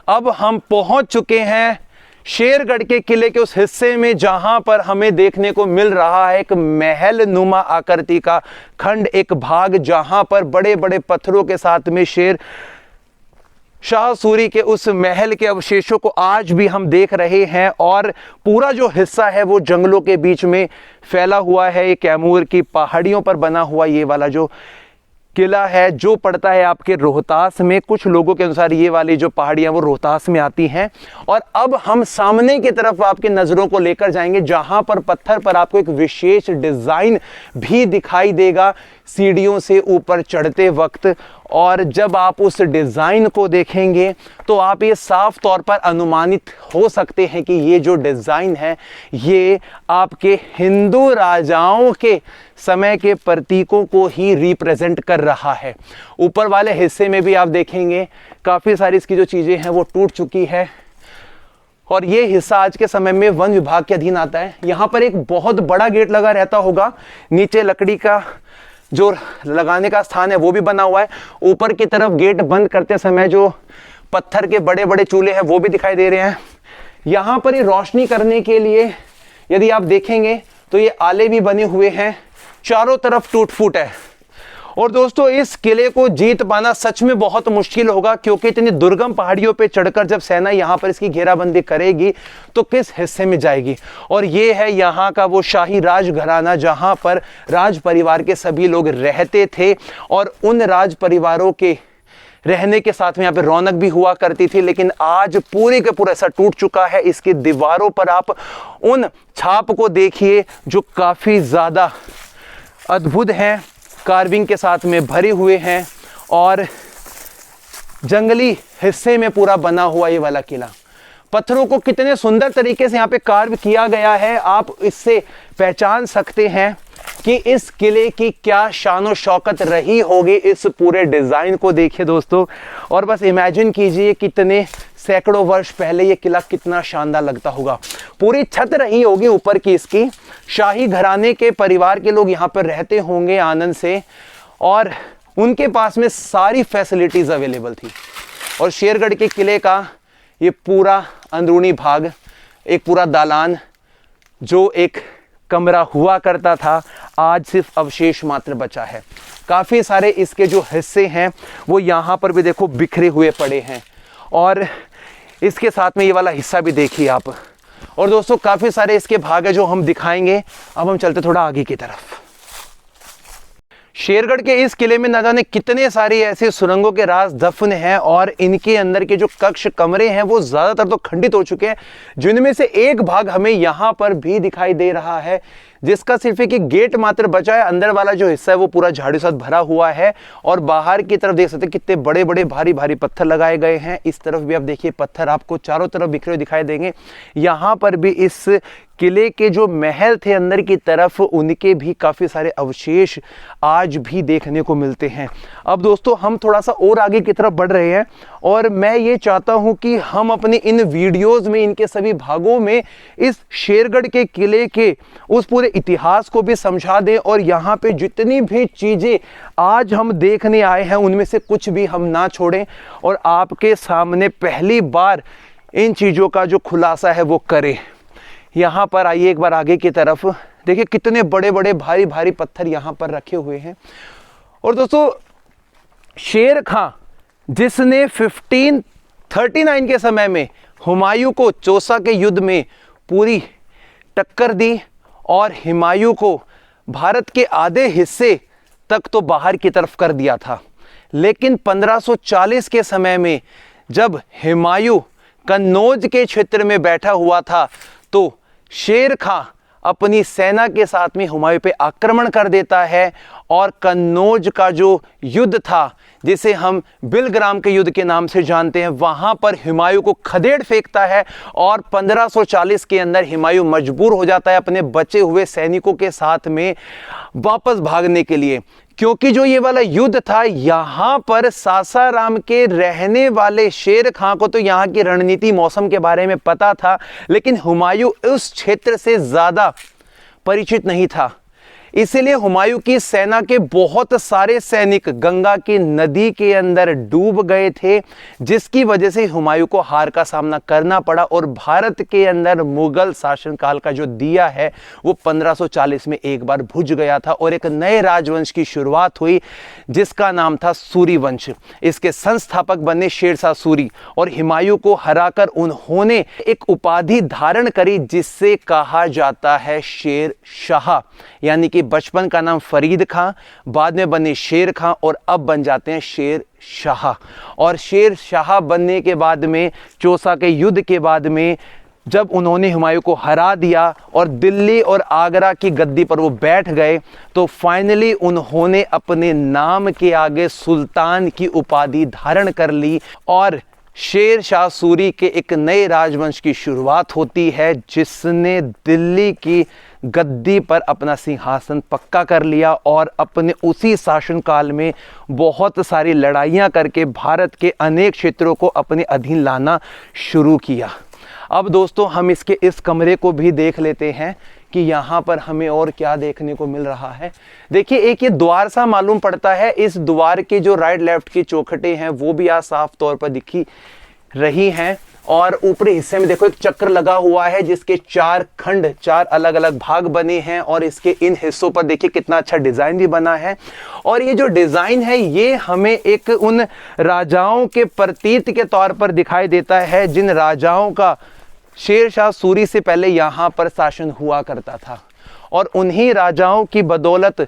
अब हम पहुंच चुके हैं शेरगढ़ के किले के उस हिस्से में जहां पर हमें देखने को मिल रहा है एक महल नुमा आकृति का खंड, एक भाग जहां पर बड़े बड़े पत्थरों के साथ में शेर शाह सूरी के उस महल के अवशेषों को आज भी हम देख रहे हैं। और पूरा जो हिस्सा है वो जंगलों के बीच में फैला हुआ है। ये कैमूर की पहाड़ियों पर बना हुआ ये वाला जो किला है, जो पड़ता है आपके रोहतास में। कुछ लोगों के अनुसार ये वाली जो पहाड़ियां वो रोहतास में आती हैं। और अब हम सामने की तरफ आपकी नज़रों को लेकर जाएंगे जहां पर पत्थर पर आपको एक विशेष डिज़ाइन भी दिखाई देगा सीढ़ियों से ऊपर चढ़ते वक्त। और जब आप उस डिज़ाइन को देखेंगे तो आप ये साफ तौर पर अनुमानित हो सकते हैं कि ये जो डिज़ाइन है ये आपके हिंदू राजाओं के समय के प्रतीकों को ही रिप्रेजेंट कर रहा है। ऊपर वाले हिस्से में भी आप देखेंगे काफ़ी सारी इसकी जो चीज़ें हैं वो टूट चुकी है। और ये हिस्सा आज के समय में वन विभाग के अधीन आता है। यहाँ पर एक बहुत बड़ा गेट लगा रहता होगा, नीचे लकड़ी का जो लगाने का स्थान है वो भी बना हुआ है। ऊपर की तरफ गेट बंद करते समय जो पत्थर के बड़े बड़े चूल्हे हैं वो भी दिखाई दे रहे हैं। यहाँ पर ये रोशनी करने के लिए यदि आप देखेंगे तो ये आले भी बने हुए हैं, चारों तरफ टूट फूट है। और दोस्तों इस किले को जीत पाना सच में बहुत मुश्किल होगा, क्योंकि इतनी दुर्गम पहाड़ियों पे चढ़कर जब सेना यहाँ पर इसकी घेराबंदी करेगी तो किस हिस्से में जाएगी। और ये है यहाँ का वो शाही राजघराना जहाँ पर राज परिवार के सभी लोग रहते थे। और उन राज परिवारों के रहने के साथ में यहाँ पे रौनक भी हुआ करती थी। लेकिन आज पूरे के पूरा ऐसा टूट चुका है। इसकी दीवारों पर आप उन छाप को देखिए जो काफ़ी ज़्यादा अद्भुत हैं, कार्विंग के साथ में भरे हुए हैं। और जंगली हिस्से में पूरा बना हुआ ये वाला किला, पत्थरों को कितने सुंदर तरीके से यहाँ पे कार्व किया गया है। आप इससे पहचान सकते हैं कि इस किले की क्या शान शौकत रही होगी। इस पूरे डिज़ाइन को देखिए दोस्तों, और बस इमेजिन कीजिए कितने सैकड़ों वर्ष पहले ये किला कितना शानदार लगता होगा। पूरी छत रही होगी ऊपर की इसकी, शाही घराने के परिवार के लोग यहाँ पर रहते होंगे आनंद से, और उनके पास में सारी फैसिलिटीज़ अवेलेबल थी। और शेरगढ़ के किले का ये पूरा अंदरूनी भाग, एक पूरा दालान जो एक कमरा हुआ करता था, आज सिर्फ अवशेष मात्र बचा है। काफ़ी सारे इसके जो हिस्से हैं वो यहाँ पर भी देखो बिखरे हुए पड़े हैं। और इसके साथ में ये वाला हिस्सा भी देखिए आप। और दोस्तों काफ़ी सारे इसके भाग है जो हम दिखाएंगे। अब हम चलते थोड़ा आगे की तरफ। शेरगढ़ के इस किले में न जाने कितने सारी ऐसे सुरंगों के राज दफन हैं। और इनके अंदर के जो कक्ष कमरे हैं वो ज़्यादातर तो खंडित हो चुके हैं, जिनमें से एक भाग हमें यहाँ पर भी दिखाई दे रहा है, जिसका सिर्फ एक गेट मात्र बचा है। अंदर वाला जो हिस्सा है वो पूरा झाड़ू साथ भरा हुआ है। और बाहर की तरफ देख सकते हैं कितने बड़े बड़े भारी भारी पत्थर लगाए गए हैं। इस तरफ भी आप देखिए पत्थर आपको चारों तरफ बिखरे हुए दिखाई देंगे। यहाँ पर भी इस किले के जो महल थे अंदर की तरफ, उनके भी काफ़ी सारे अवशेष आज भी देखने को मिलते हैं। अब दोस्तों हम थोड़ा सा और आगे की तरफ बढ़ रहे हैं, और मैं ये चाहता हूँ कि हम अपने इन वीडियोज़ में, इनके सभी भागों में इस शेरगढ़ के किले के उस पूरे इतिहास को भी समझा दें। और यहाँ पे जितनी भी चीज़ें आज हम देखने आए हैं उनमें से कुछ भी हम ना छोड़ें, और आपके सामने पहली बार इन चीज़ों का जो खुलासा है वो करें। यहाँ पर आइए एक बार आगे की तरफ, देखिए कितने बड़े बड़े भारी भारी पत्थर यहाँ पर रखे हुए हैं। और दोस्तों शेर खां, जिसने 1539 के समय में हुमायूं को चौसा के युद्ध में पूरी टक्कर दी और हुमायूं को भारत के आधे हिस्से तक तो बाहर की तरफ कर दिया था, लेकिन 1540 के समय में जब हुमायूं कन्नौज के क्षेत्र में बैठा हुआ था तो शेर खां अपनी सेना के साथ में हुमायूं पे आक्रमण कर देता है। और कन्नौज का जो युद्ध था, जिसे हम बिलग्राम के युद्ध के नाम से जानते हैं, वहां पर हुमायूं को खदेड़ फेंकता है। और 1540 के अंदर हुमायूं मजबूर हो जाता है अपने बचे हुए सैनिकों के साथ में वापस भागने के लिए, क्योंकि जो ये वाला युद्ध था, यहाँ पर सासाराम के रहने वाले शेर खां को तो यहाँ की रणनीति मौसम के बारे में पता था, लेकिन हुमायूं उस क्षेत्र से ज़्यादा परिचित नहीं था। इसीलिए हुमायूं की सेना के बहुत सारे सैनिक गंगा की नदी के अंदर डूब गए थे, जिसकी वजह से हुमायूं को हार का सामना करना पड़ा और भारत के अंदर मुगल शासनकाल का जो दिया है वो 1540 में एक बार बुझ गया था और एक नए राजवंश की शुरुआत हुई जिसका नाम था सूरी वंश। इसके संस्थापक बने शेरशाह सूरी और हुमायूं को हराकर उन्होंने एक उपाधि धारण करी जिससे कहा जाता है शेर शाह। यानी कि बचपन का नाम फरीद खां, बाद में बने शेर खां और अब बन जाते हैं शेर शाह। और शेर शाह बनने के बाद में चौसा के युद्ध के बाद में जब उन्होंने हुमायूं को हरा दिया और दिल्ली और आगरा की गद्दी पर वो बैठ गए तो फाइनली उन्होंने अपने नाम के आगे सुल्तान की उपाधि धारण कर ली और शेर शाह सूरी के एक नए राजवंश की शुरुआत होती है जिसने दिल्ली की गद्दी पर अपना सिंहासन पक्का कर लिया और अपने उसी शासनकाल में बहुत सारी लड़ाइयाँ करके भारत के अनेक क्षेत्रों को अपने अधीन लाना शुरू किया। अब दोस्तों हम इसके इस कमरे को भी देख लेते हैं कि यहाँ पर हमें और क्या देखने को मिल रहा है। देखिए एक ये द्वार सा मालूम पड़ता है, इस द्वार के जो राइट लेफ्ट की चौखटें हैं वो भी आज साफ तौर पर दिखी रही हैं और ऊपरी हिस्से में देखो एक चक्र लगा हुआ है जिसके 4 खंड 4 अलग अलग भाग बने हैं और इसके इन हिस्सों पर देखिए कितना अच्छा डिजाइन भी बना है। और ये जो डिजाइन है ये हमें एक उन राजाओं के प्रतीक के तौर पर दिखाई देता है जिन राजाओं का शेरशाह सूरी से पहले यहाँ पर शासन हुआ करता था और उन्हीं राजाओं की बदौलत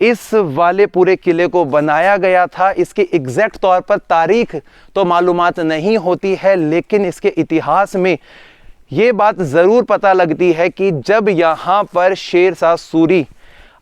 इस वाले पूरे किले को बनाया गया था। इसके एग्जैक्ट तौर पर तारीख तो मालूमात नहीं होती है लेकिन इसके इतिहास में ये बात ज़रूर पता लगती है कि जब यहाँ पर शेरशाह सूरी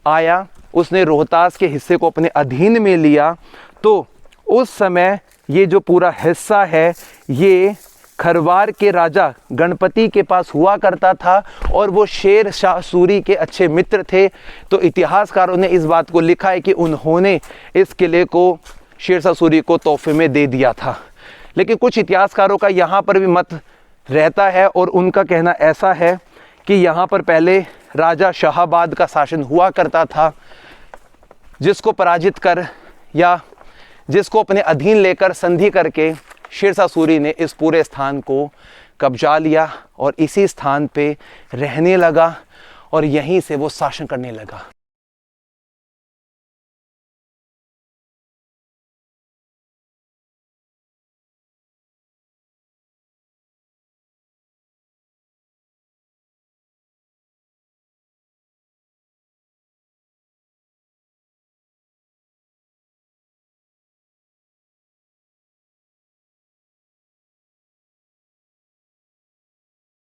आया, उसने रोहतास के हिस्से को अपने अधीन में लिया तो उस समय ये जो पूरा हिस्सा है ये खरवार के राजा गणपति के पास हुआ करता था और वो शेर शाह सूरी के अच्छे मित्र थे। तो इतिहासकारों ने इस बात को लिखा है कि उन्होंने इस किले को शेरशाह सूरी को तोहफे में दे दिया था। लेकिन कुछ इतिहासकारों का यहाँ पर भी मत रहता है और उनका कहना ऐसा है कि यहाँ पर पहले राजा शाहाबाद का शासन हुआ करता था जिसको पराजित कर या जिसको अपने अधीन लेकर संधि करके शेरशाह सूरी ने इस पूरे स्थान को कब्जा लिया और इसी स्थान पे रहने लगा और यहीं से वो शासन करने लगा।